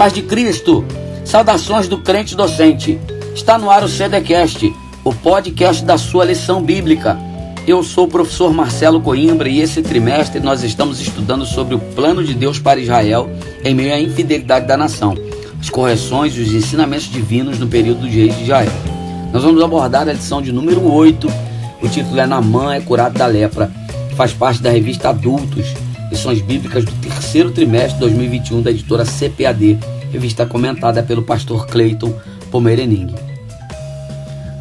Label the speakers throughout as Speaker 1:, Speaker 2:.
Speaker 1: Paz de Cristo, saudações do crente docente. Está no ar o CDcast, o podcast da sua lição bíblica. Eu sou o professor Marcelo Coimbra e esse trimestre nós estamos estudando sobre o plano de Deus para Israel em meio à infidelidade da nação, as correções e os ensinamentos divinos no período dos reis de Israel. Nós vamos abordar a lição de número 8, o título é Naamã é curado da lepra, que faz parte da revista Adultos, lições bíblicas do terceiro trimestre de 2021 da editora CPAD, revista comentada pelo pastor Cleiton Pomerening.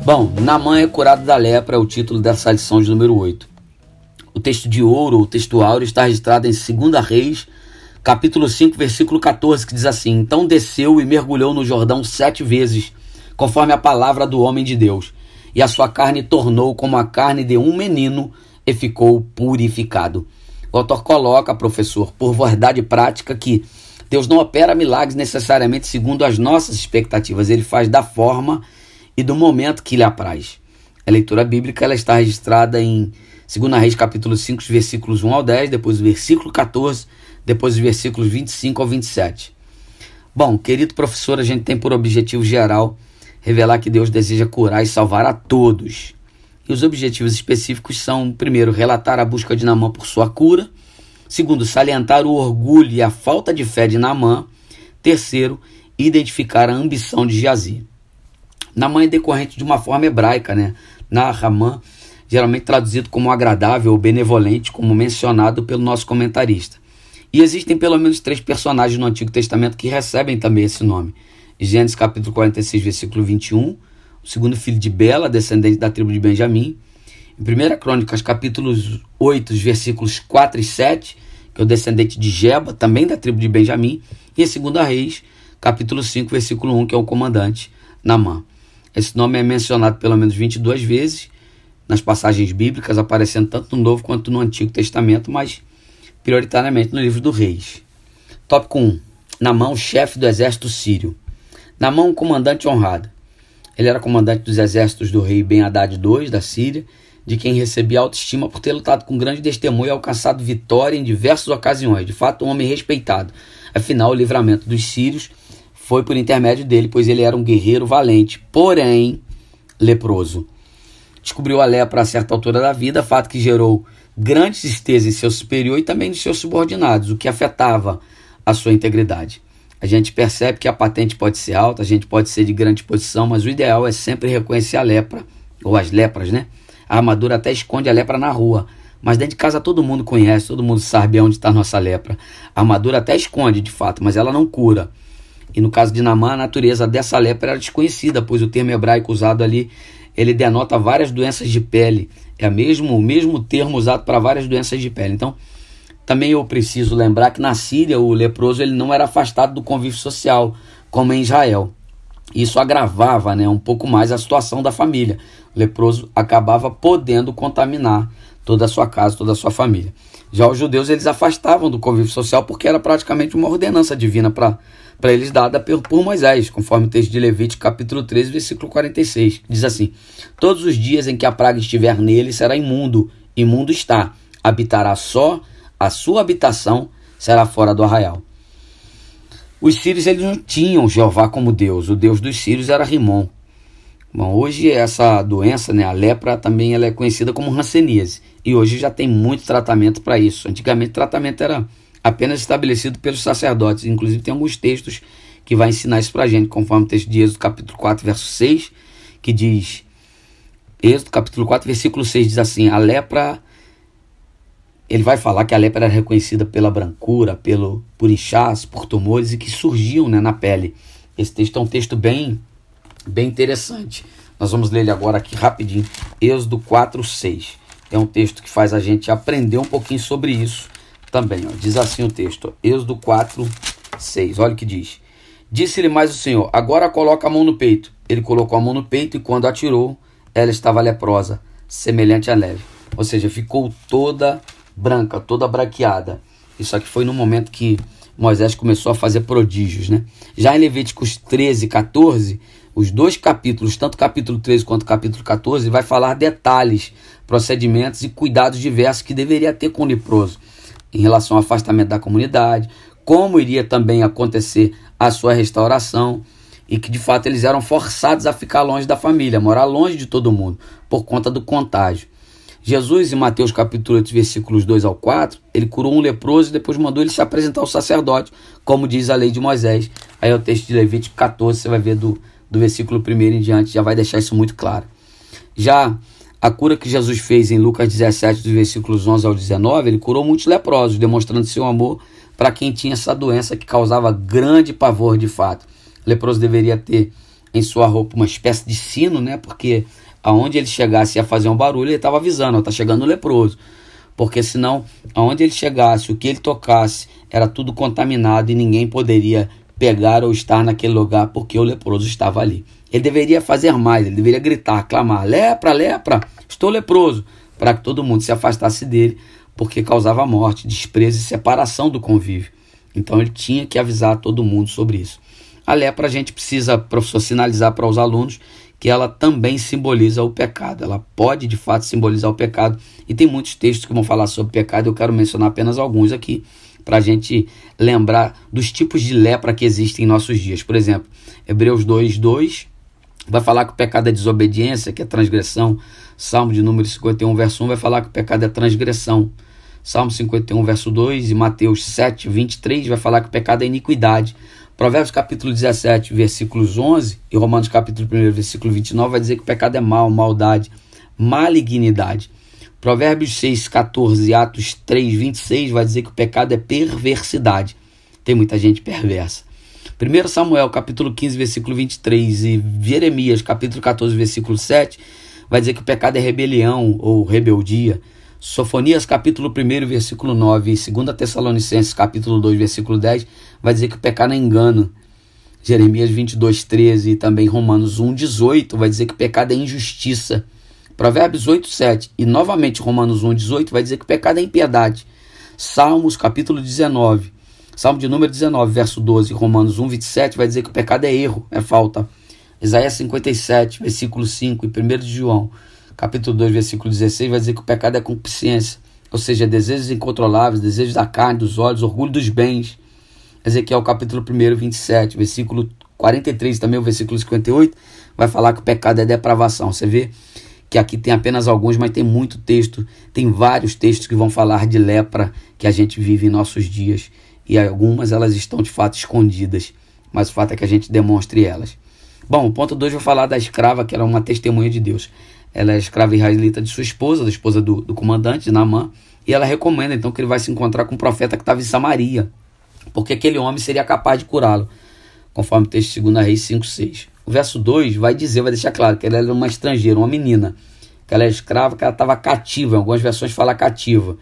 Speaker 1: Bom, Naamã é curado da lepra é o título dessa lição de número 8. O texto de ouro, ou texto áureo, está registrado em 2 Reis, capítulo 5, versículo 14, que diz assim: Então desceu e mergulhou no Jordão 7 vezes, conforme a palavra do homem de Deus, e a sua carne tornou como a carne de um menino e ficou purificado. O autor coloca, professor, por verdade prática, que Deus não opera milagres necessariamente segundo as nossas expectativas. Ele faz da forma e do momento que lhe apraz. A leitura bíblica ela está registrada em 2 Reis, capítulo 5, versículos 1 ao 10, depois o versículo 14, depois os versículos 25 ao 27. Bom, querido professor, a gente tem por objetivo geral revelar que Deus deseja curar e salvar a todos. E os objetivos específicos são, primeiro, relatar a busca de Naamã por sua cura. Segundo, salientar o orgulho e a falta de fé de Naamã. Terceiro, identificar a ambição de Geazi. Naamã é decorrente de uma forma hebraica, né? Naamã, geralmente traduzido como agradável ou benevolente, como mencionado pelo nosso comentarista. E existem pelo menos 3 personagens no Antigo Testamento que recebem também esse nome. Gênesis capítulo 46, versículo 21, o segundo filho de Bela, descendente da tribo de Benjamim. Em 1 Crônicas, capítulos 8, versículos 4 e 7, que é o descendente de Geba, também da tribo de Benjamim. E em 2 Reis, capítulo 5, versículo 1, que é o comandante Naamã. Esse nome é mencionado pelo menos 22 vezes nas passagens bíblicas, aparecendo tanto no Novo quanto no Antigo Testamento, mas prioritariamente no livro do Reis. Tópico 1. Naamã, o chefe do exército sírio. Naamã, um comandante honrado. Ele era comandante dos exércitos do rei Ben-Hadad II, da Síria, de quem recebia autoestima por ter lutado com grande testemunho e alcançado vitória em diversas ocasiões. De fato, um homem respeitado. Afinal, o livramento dos sírios foi por intermédio dele, pois ele era um guerreiro valente, porém leproso. Descobriu a lepra a certa altura da vida, fato que gerou grande tristeza em seu superior e também nos seus subordinados, o que afetava a sua integridade. A gente percebe que a patente pode ser alta, a gente pode ser de grande posição, mas o ideal é sempre reconhecer a lepra, ou as lepras, né? A armadura até esconde a lepra na rua, mas dentro de casa todo mundo conhece, todo mundo sabe onde está a nossa lepra. A armadura até esconde, de fato, mas ela não cura. E no caso de Naamã, a natureza dessa lepra era desconhecida, pois o termo hebraico usado ali, ele denota várias doenças de pele. É o mesmo termo usado para várias doenças de pele. Então, também eu preciso lembrar que na Síria o leproso ele não era afastado do convívio social, como em Israel. Isso agravava, né, um pouco mais a situação da família. O leproso acabava podendo contaminar toda a sua casa, toda a sua família. Já os judeus eles afastavam do convívio social porque era praticamente uma ordenança divina para eles dada por Moisés, conforme o texto de Levítico capítulo 13, versículo 46. Diz assim: Todos os dias em que a praga estiver nele será imundo, imundo está, habitará só, a sua habitação será fora do arraial. Os sírios eles não tinham Jeová como Deus. O Deus dos sírios era Rimon. Bom, hoje essa doença, né, a lepra, também ela é conhecida como hanseníase. E hoje já tem muito tratamento para isso. Antigamente o tratamento era apenas estabelecido pelos sacerdotes. Inclusive tem alguns textos que vai ensinar isso para a gente, conforme o texto de Êxodo capítulo 4, verso 6, que diz... Êxodo capítulo 4, versículo 6 diz assim: a lepra... Ele vai falar que a lepra era reconhecida pela brancura, por inchaço, por tumores e que surgiam, né, na pele. Esse texto é um texto bem interessante. Nós vamos ler ele agora aqui rapidinho. Êxodo 4, 6. É um texto que faz a gente aprender um pouquinho sobre isso também. Ó. Diz assim o texto, Êxodo 4, 6. Olha o que diz. Disse-lhe mais o Senhor: agora coloca a mão no peito. Ele colocou a mão no peito e quando atirou, ela estava leprosa, semelhante à neve. Ou seja, ficou toda branca, toda braqueada. Isso aqui foi no momento que Moisés começou a fazer prodígios, né? Já em Levíticos 13 e 14, os 2 capítulos, tanto o capítulo 13 quanto o capítulo 14, vai falar detalhes, procedimentos e cuidados diversos que deveria ter com o leproso, em relação ao afastamento da comunidade, como iria também acontecer a sua restauração, e que de fato eles eram forçados a ficar longe da família, a morar longe de todo mundo, por conta do contágio. Jesus, em Mateus capítulo 8, versículos 2 ao 4, ele curou um leproso e depois mandou ele se apresentar ao sacerdote, como diz a lei de Moisés. Aí é o texto de Levítico 14, você vai ver do versículo 1 em diante, já vai deixar isso muito claro. Já a cura que Jesus fez em Lucas 17, dos versículos 11 ao 19, ele curou muitos leprosos, demonstrando seu amor para quem tinha essa doença que causava grande pavor de fato. O leproso deveria ter em sua roupa uma espécie de sino, né? Porque aonde ele chegasse ia fazer um barulho, ele estava avisando, está chegando o leproso. Porque senão, aonde ele chegasse, o que ele tocasse, era tudo contaminado e ninguém poderia pegar ou estar naquele lugar porque o leproso estava ali. Ele deveria fazer mais, ele deveria gritar, clamar, lepra, lepra, estou leproso, para que todo mundo se afastasse dele, porque causava morte, desprezo e separação do convívio. Então ele tinha que avisar todo mundo sobre isso. A lepra a gente precisa, professor, sinalizar para os alunos que ela também simboliza o pecado. Ela pode, de fato, simbolizar o pecado. E tem muitos textos que vão falar sobre pecado. Eu quero mencionar apenas alguns aqui, para a gente lembrar dos tipos de lepra que existem em nossos dias. Por exemplo, Hebreus 2:2 vai falar que o pecado é desobediência, que é transgressão. Salmo de número 51, verso 1, vai falar que o pecado é transgressão. Salmo 51, verso 2, e Mateus 7:23 vai falar que o pecado é iniquidade. Provérbios capítulo 17, versículos 11, e Romanos capítulo 1, versículo 29, vai dizer que o pecado é mal, maldade, malignidade. Provérbios 6, 14 e Atos 3, 26 vai dizer que o pecado é perversidade. Tem muita gente perversa. 1 Samuel capítulo 15, versículo 23 e Jeremias capítulo 14, versículo 7 vai dizer que o pecado é rebelião ou rebeldia. Sofonias capítulo 1, versículo 9 e 2 Tessalonicenses capítulo 2, versículo 10 vai dizer que o pecado é engano. Jeremias 22, 13 e também Romanos 1, 18 vai dizer que o pecado é injustiça. Provérbios 8, 7 e novamente Romanos 1, 18 vai dizer que o pecado é impiedade. Salmos capítulo 19, Salmo de número 19, verso 12 e Romanos 1, 27 vai dizer que o pecado é erro, é falta. Isaías 57, versículo 5 e 1 de João capítulo 2, versículo 16, vai dizer que o pecado é concupiscência, ou seja, desejos incontroláveis, desejos da carne, dos olhos, orgulho dos bens. Ezequiel capítulo 1, 27, versículo 43, também o versículo 58, vai falar que o pecado é depravação. Você vê que aqui tem apenas alguns, mas tem muito texto, tem vários textos que vão falar de lepra que a gente vive em nossos dias, e algumas elas estão de fato escondidas, mas o fato é que a gente demonstre elas. Bom, o ponto 2 vai falar da escrava, que era uma testemunha de Deus. Ela é escrava israelita de sua esposa, da esposa do comandante, de Naamã, e ela recomenda então que ele vai se encontrar com um profeta que estava em Samaria, porque aquele homem seria capaz de curá-lo, conforme o texto de 2 Reis 5:6. O verso 2 vai deixar claro que ela era uma estrangeira, uma menina, que ela é escrava, que ela estava cativa, em algumas versões fala cativa.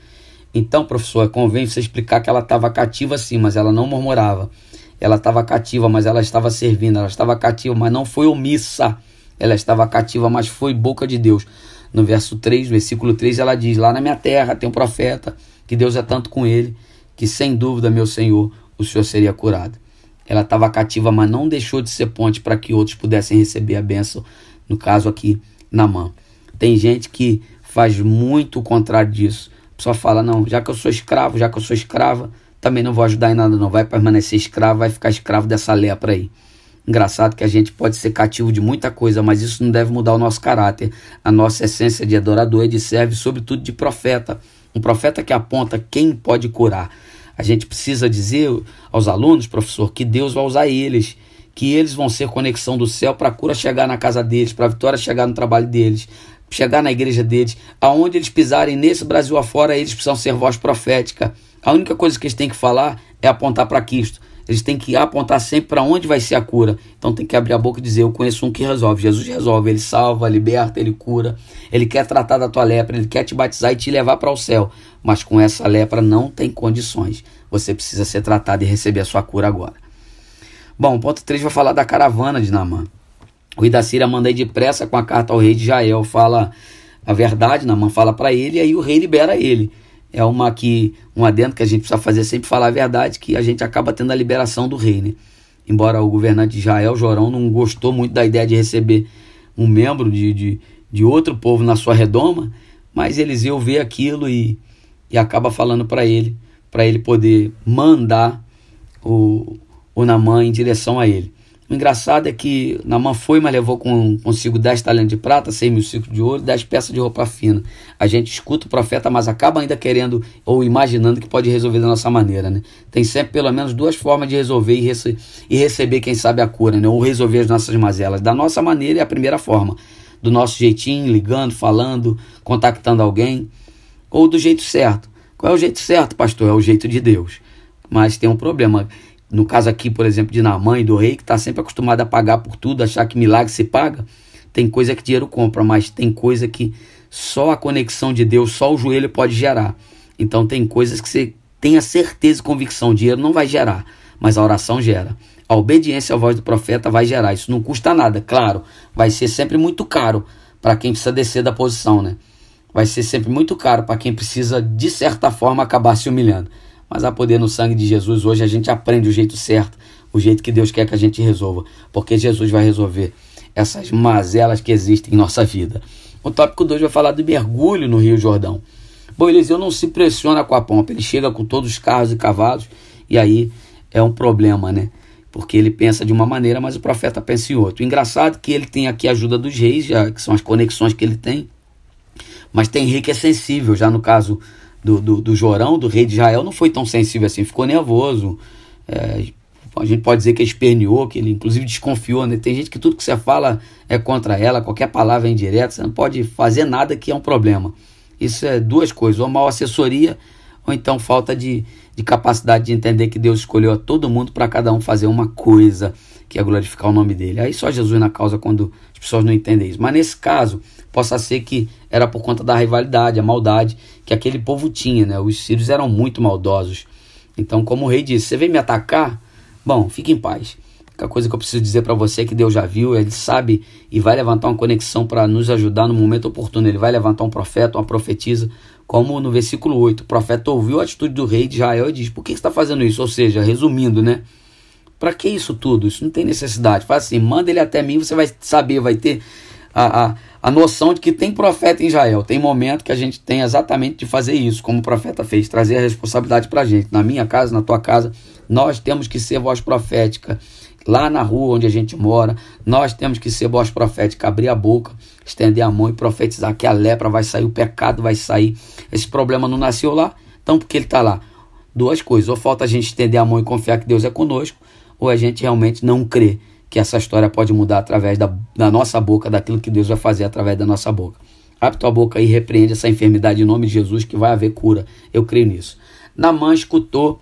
Speaker 1: Então, professor, convém você explicar que ela estava cativa sim, mas ela não murmurava. Ela estava cativa, mas ela estava servindo. Ela estava cativa, mas não foi omissa. Ela estava cativa, mas foi boca de Deus. No verso 3, versículo 3, ela diz: lá na minha terra tem um profeta, que Deus é tanto com ele, que sem dúvida, meu Senhor, o Senhor seria curado. Ela estava cativa, mas não deixou de ser ponte para que outros pudessem receber a bênção, no caso aqui, Naamã. Tem gente que faz muito o contrário disso. A pessoa fala: não, já que eu sou escrava, também não vou ajudar em nada não, vai permanecer escravo, vai ficar escravo dessa lepra aí. Engraçado que a gente pode ser cativo de muita coisa, mas isso não deve mudar o nosso caráter, a nossa essência de adorador e de servo, sobretudo de profeta. Um profeta que aponta quem pode curar. A gente precisa dizer aos alunos, professor, que Deus vai usar eles, que eles vão ser conexão do céu para a cura chegar na casa deles, para a vitória chegar no trabalho deles, chegar na igreja deles. Aonde eles pisarem nesse Brasil afora, eles precisam ser voz profética. A única coisa que eles têm que falar é apontar para Cristo. Eles têm que apontar sempre para onde vai ser a cura. Então tem que abrir a boca e dizer: eu conheço um que resolve. Jesus resolve, ele salva, liberta, ele cura. Ele quer tratar da tua lepra, ele quer te batizar e te levar para o céu. Mas com essa lepra não tem condições. Você precisa ser tratado e receber a sua cura agora. Bom, o ponto 3 vai falar da caravana de Naamã. O rei da Síria manda ir depressa com a carta ao rei de Israel. Fala a verdade, Naamã fala para ele e aí o rei libera ele. É um adendo que a gente precisa fazer, sempre falar a verdade, que a gente acaba tendo a liberação do rei, né? Embora o governante de Israel, Jorão, não gostou muito da ideia de receber um membro de outro povo na sua redoma, mas Eliseu vê aquilo e acaba falando para ele poder mandar o o Naamã em direção a ele. O engraçado é que Naamã foi, mas levou consigo 10 talentos de prata, 100.000 ciclos de ouro, 10 peças de roupa fina. A gente escuta o profeta, mas acaba ainda querendo ou imaginando que pode resolver da nossa maneira, né? Tem sempre pelo menos duas formas de resolver e receber, quem sabe, a cura, né? Ou resolver as nossas mazelas. Da nossa maneira é a primeira forma. Do nosso jeitinho, ligando, falando, contactando alguém. Ou do jeito certo. Qual é o jeito certo, pastor? É o jeito de Deus. Mas tem um problema. No caso aqui, por exemplo, de Naamã e do rei, que está sempre acostumado a pagar por tudo, achar que milagre se paga, tem coisa que dinheiro compra, mas tem coisa que só a conexão de Deus, só o joelho pode gerar. Então tem coisas que você tenha certeza e convicção, dinheiro não vai gerar, mas a oração gera. A obediência à voz do profeta vai gerar, isso não custa nada, claro, vai ser sempre muito caro para quem precisa descer da posição, né? Vai ser sempre muito caro para quem precisa, de certa forma, acabar se humilhando. Mas há poder no sangue de Jesus. Hoje a gente aprende o jeito certo, o jeito que Deus quer que a gente resolva, porque Jesus vai resolver essas mazelas que existem em nossa vida. O tópico 2 vai falar do mergulho no Rio Jordão. Bom, Eliseu não se impressiona com a pompa, ele chega com todos os carros e cavalos, e aí é um problema, né? Porque ele pensa de uma maneira, mas o profeta pensa em outra. O engraçado é que ele tem aqui a ajuda dos reis, já, que são as conexões que ele tem, mas tem rei que é sensível, já no caso do Jorão, do rei de Israel, não foi tão sensível assim, ficou nervoso, a gente pode dizer que ele esperneou, que ele inclusive desconfiou, né? Tem gente que tudo que você fala é contra ela, qualquer palavra é indireta, você não pode fazer nada que é um problema. Isso é duas coisas, ou mal assessoria, ou então falta de capacidade de entender que Deus escolheu a todo mundo para cada um fazer uma coisa, que é glorificar o nome dele. Aí só Jesus na causa quando as pessoas não entendem isso. Mas nesse caso, possa ser que era por conta da rivalidade, a maldade que aquele povo tinha, né? Os sírios eram muito maldosos. Então, como o rei disse, você vem me atacar? Bom, fique em paz. A coisa que eu preciso dizer para você é que Deus já viu, ele sabe e vai levantar uma conexão para nos ajudar no momento oportuno. Ele vai levantar um profeta, uma profetisa, como no versículo 8. O profeta ouviu a atitude do rei de Israel e diz, por que você está fazendo isso? Ou seja, resumindo, né? Para que isso tudo? Isso não tem necessidade. Faz assim, manda ele até mim, você vai saber, vai ter a noção de que tem profeta em Israel. Tem momento que a gente tem exatamente de fazer isso, como o profeta fez, trazer a responsabilidade para a gente. Na minha casa, na tua casa, nós temos que ser voz profética. Lá na rua onde a gente mora, nós temos que ser voz profética, abrir a boca, estender a mão e profetizar que a lepra vai sair, o pecado vai sair. Esse problema não nasceu lá, então por que ele está lá? Duas coisas, ou falta a gente estender a mão e confiar que Deus é conosco, ou a gente realmente não crê que essa história pode mudar através da nossa boca, daquilo que Deus vai fazer através da nossa boca. Abre tua boca e repreende essa enfermidade em nome de Jesus, que vai haver cura. Eu creio nisso. Naamã escutou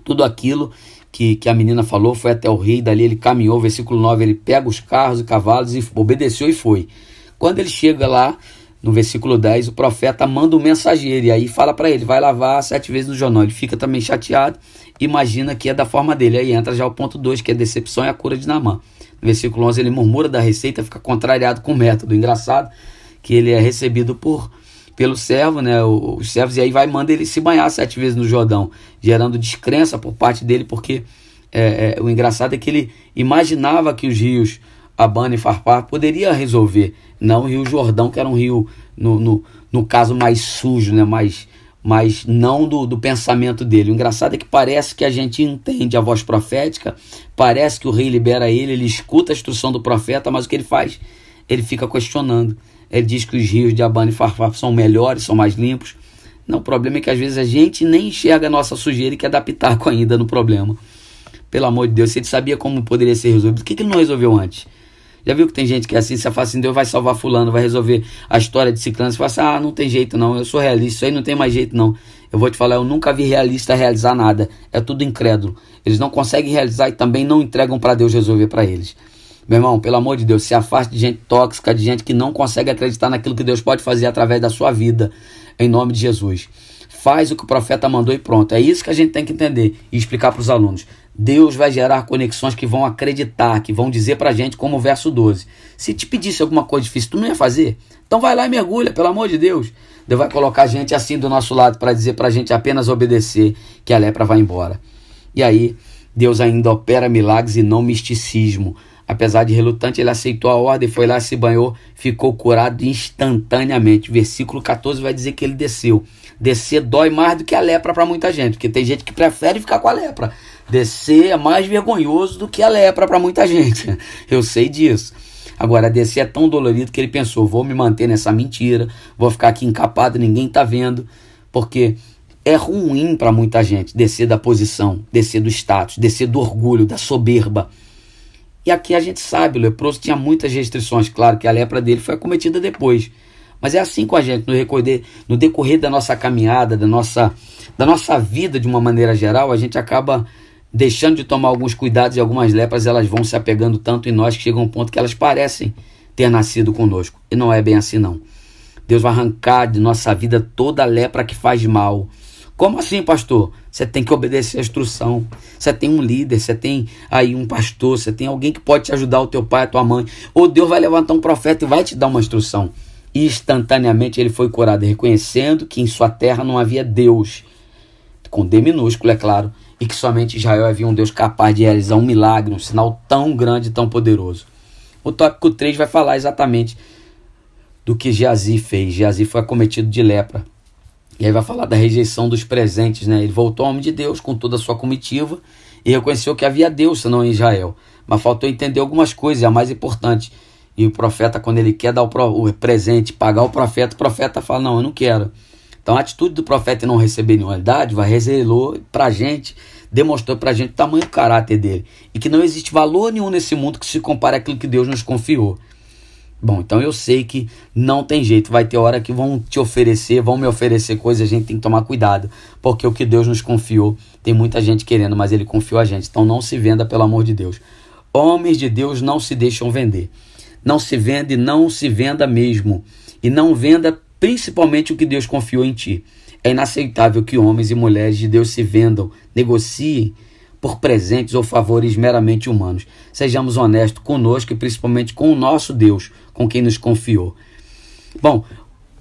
Speaker 1: tudo aquilo que a menina falou, foi até o rei, dali ele caminhou, versículo 9, ele pega os carros e cavalos e obedeceu e foi. Quando ele chega lá, no versículo 10, o profeta manda um mensageiro, e aí fala para ele, vai lavar 7 vezes no Jordão. Ele fica também chateado, imagina que é da forma dele, aí entra já o ponto 2, que é a decepção e a cura de Naamã. No versículo 11, ele murmura da receita, fica contrariado com o método. Engraçado que ele é recebido pelo servo, né, os servos, e aí manda ele se banhar 7 vezes no Jordão, gerando descrença por parte dele, porque o engraçado é que ele imaginava que os rios Abana e Farpar poderia resolver, não o rio Jordão, que era um rio, no caso, mais sujo, né, mas não do pensamento dele. O engraçado é que parece que a gente entende a voz profética, parece que o rei libera ele escuta a instrução do profeta, mas o que ele faz? Ele fica questionando. Ele diz que os rios de Abana e Farpar são melhores, são mais limpos. Não, o problema é que às vezes a gente nem enxerga a nossa sujeira e quer dar pitaco ainda no problema. Pelo amor de Deus, se ele sabia como poderia ser resolvido, por que ele não resolveu antes? Já viu que tem gente que é assim, você fala assim, Deus vai salvar fulano, vai resolver a história de ciclano, você fala assim, não tem jeito não, eu sou realista, isso aí não tem mais jeito não. Eu vou te falar, eu nunca vi realista realizar nada, é tudo incrédulo. Eles não conseguem realizar e também não entregam para Deus resolver para eles. Meu irmão, pelo amor de Deus, se afaste de gente tóxica, de gente que não consegue acreditar naquilo que Deus pode fazer através da sua vida, em nome de Jesus. Faz o que o profeta mandou e pronto. É isso que a gente tem que entender e explicar para os alunos. Deus vai gerar conexões que vão acreditar, que vão dizer para a gente, como o verso 12. Se te pedisse alguma coisa difícil, tu não ia fazer? Então vai lá e mergulha, pelo amor de Deus. Deus vai colocar gente assim do nosso lado para dizer para a gente apenas obedecer, que a lepra vai embora. E aí, Deus ainda opera milagres e não misticismo. Apesar de relutante, ele aceitou a ordem, foi lá, se banhou, ficou curado instantaneamente. Versículo 14 vai dizer que ele desceu. Descer dói mais do que a lepra para muita gente, porque tem gente que prefere ficar com a lepra. Descer é mais vergonhoso do que a lepra para muita gente. Eu sei disso. Agora, descer é tão dolorido que ele pensou, vou me manter nessa mentira, vou ficar aqui encapado, ninguém tá vendo, porque é ruim para muita gente descer da posição, descer do status, descer do orgulho, da soberba. E aqui a gente sabe, o leproso tinha muitas restrições, claro que a lepra dele foi acometida depois. Mas é assim com a gente, no decorrer da nossa caminhada, da nossa vida de uma maneira geral, a gente acaba deixando de tomar alguns cuidados e algumas lepras elas vão se apegando tanto em nós que chega um ponto que elas parecem ter nascido conosco. E não é bem assim não. Deus vai arrancar de nossa vida toda a lepra que faz mal. Como assim, pastor? Você tem que obedecer a instrução. Você tem um líder, você tem aí um pastor, você tem alguém que pode te ajudar, o teu pai, a tua mãe. Ou Deus vai levantar um profeta e vai te dar uma instrução. E instantaneamente ele foi curado, reconhecendo que em sua terra não havia Deus, com D minúsculo, é claro, e que somente Israel havia um Deus capaz de realizar um milagre, um sinal tão grande e tão poderoso. O tópico 3 vai falar exatamente do que Geazi fez. Geazi foi acometido de lepra. E aí vai falar da rejeição dos presentes, né? Ele voltou ao homem de Deus com toda a sua comitiva e reconheceu que havia Deus, senão em Israel. Mas faltou entender algumas coisas, a mais importante. E o profeta, quando ele quer dar o presente, pagar o profeta fala, não, eu não quero. Então a atitude do profeta em não receber nenhuma dádiva revelou pra gente, demonstrou pra gente o tamanho do caráter dele. E que não existe valor nenhum nesse mundo que se compare àquilo que Deus nos confiou. Bom, então eu sei que não tem jeito, vai ter hora que vão me oferecer coisas, a gente tem que tomar cuidado, porque o que Deus nos confiou, tem muita gente querendo, mas ele confiou a gente, então não se venda pelo amor de Deus. Homens de Deus não se deixam vender, não se vende, não se venda mesmo, e não venda principalmente o que Deus confiou em ti. É inaceitável que homens e mulheres de Deus se vendam, negociem por presentes ou favores meramente humanos. Sejamos honestos conosco e principalmente com o nosso Deus, com quem nos confiou. Bom,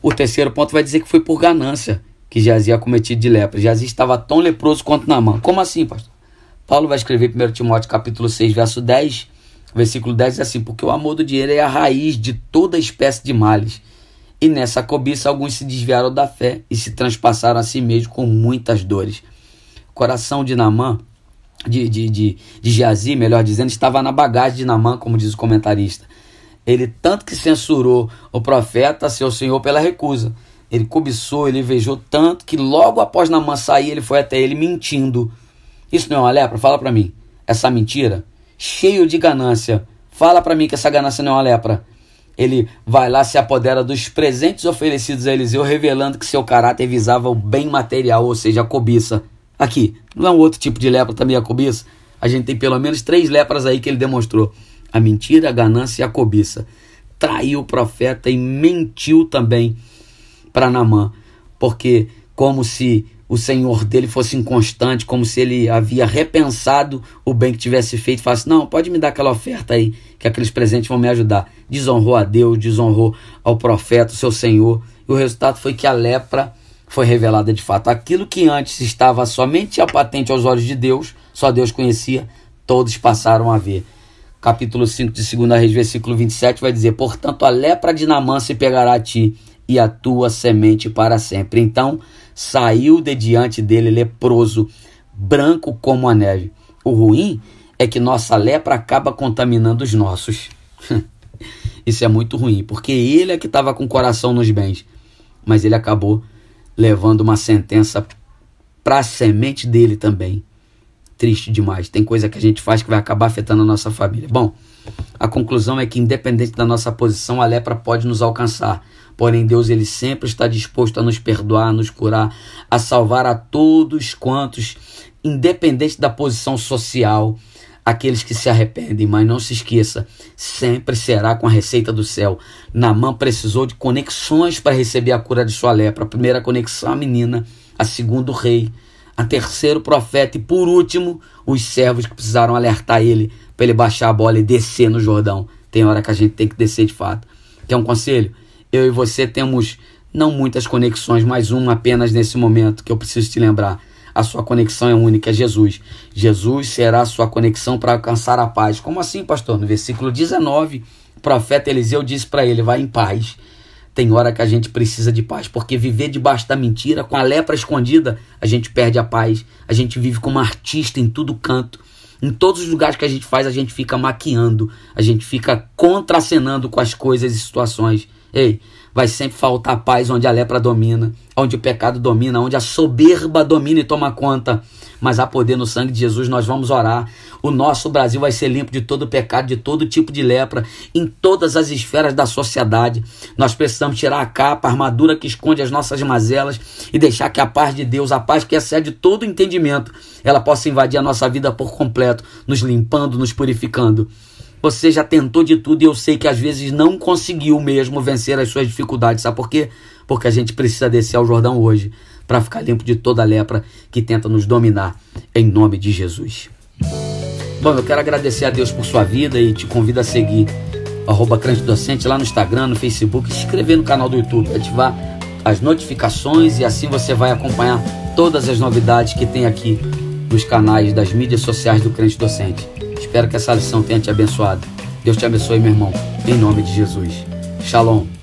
Speaker 1: o terceiro ponto vai dizer que foi por ganância que Geazi havia cometido de lepra. Geazi estava tão leproso quanto Naamã. Como assim, pastor? Paulo vai escrever em 1 Timóteo capítulo 6, verso 10, versículo 10, diz assim, porque o amor do dinheiro é a raiz de toda espécie de males. E nessa cobiça alguns se desviaram da fé e se transpassaram a si mesmos com muitas dores. O coração de Naamã, de Geazi, melhor dizendo, estava na bagagem de Naamã, como diz o comentarista. Ele tanto que censurou o profeta, seu senhor, pela recusa. Ele cobiçou, ele invejou tanto que logo após Naamã sair, ele foi até ele mentindo. Isso não é uma lepra? Fala para mim. Essa mentira, cheio de ganância. Fala para mim que essa ganância não é uma lepra. Ele vai lá, se apodera dos presentes oferecidos a Eliseu, revelando que seu caráter visava o bem material, ou seja, a cobiça. Aqui, não é um outro tipo de lepra também a cobiça? A gente tem pelo menos 3 lepras aí que ele demonstrou. A mentira, a ganância e a cobiça. Traiu o profeta e mentiu também para Naamã. Porque como se o senhor dele fosse inconstante, como se ele havia repensado o bem que tivesse feito. Falasse, não, pode me dar aquela oferta aí, que aqueles presentes vão me ajudar. Desonrou a Deus, desonrou ao profeta, o seu senhor. E o resultado foi que a lepra foi revelada de fato. Aquilo que antes estava somente patente aos olhos de Deus, só Deus conhecia, todos passaram a ver. Capítulo 5 de 2 Reis, versículo 27, vai dizer, portanto, a lepra de Naamã se pegará a ti, e a tua semente para sempre. Então, saiu de diante dele leproso, branco como a neve. O ruim é que nossa lepra acaba contaminando os nossos. Isso é muito ruim, porque ele é que estava com o coração nos bens, mas ele acabou levando uma sentença para a semente dele também. Triste demais. Tem coisa que a gente faz que vai acabar afetando a nossa família. Bom, a conclusão é que independente da nossa posição, a lepra pode nos alcançar. Porém, Deus ele sempre está disposto a nos perdoar, a nos curar, a salvar a todos quantos, independente da posição social, aqueles que se arrependem. Mas não se esqueça, sempre será com a receita do céu. Naamã precisou de conexões para receber a cura de sua lepra. A primeira conexão, a menina. A segunda, o rei. A terceiro, o profeta. E por último, os servos que precisaram alertar ele para ele baixar a bola e descer no Jordão. Tem hora que a gente tem que descer de fato. Quer um conselho? Eu e você temos não muitas conexões, mas uma apenas nesse momento que eu preciso te lembrar. A sua conexão é única, é Jesus. Jesus será a sua conexão para alcançar a paz. Como assim, pastor? No versículo 19, o profeta Eliseu disse para ele, vai em paz. Tem hora que a gente precisa de paz, porque viver debaixo da mentira, com a lepra escondida, a gente perde a paz. A gente vive como artista em todo canto. Em todos os lugares que a gente faz, a gente fica maquiando, a gente fica contracenando com as coisas e situações. Ei, vai sempre faltar paz onde a lepra domina, onde o pecado domina, onde a soberba domina e toma conta. Mas há poder no sangue de Jesus, nós vamos orar. O nosso Brasil vai ser limpo de todo pecado, de todo tipo de lepra, em todas as esferas da sociedade. Nós precisamos tirar a capa, a armadura que esconde as nossas mazelas e deixar que a paz de Deus, a paz que excede todo entendimento, ela possa invadir a nossa vida por completo, nos limpando, nos purificando. Você já tentou de tudo e eu sei que às vezes não conseguiu mesmo vencer as suas dificuldades. Sabe por quê? Porque a gente precisa descer ao Jordão hoje para ficar limpo de toda a lepra que tenta nos dominar, em nome de Jesus. Bom, eu quero agradecer a Deus por sua vida e te convido a seguir @crentedocente lá no Instagram, no Facebook, se inscrever no canal do YouTube, ativar as notificações e assim você vai acompanhar todas as novidades que tem aqui nos canais das mídias sociais do Crente Docente. Espero que essa lição tenha te abençoado. Deus te abençoe, meu irmão, em nome de Jesus. Shalom.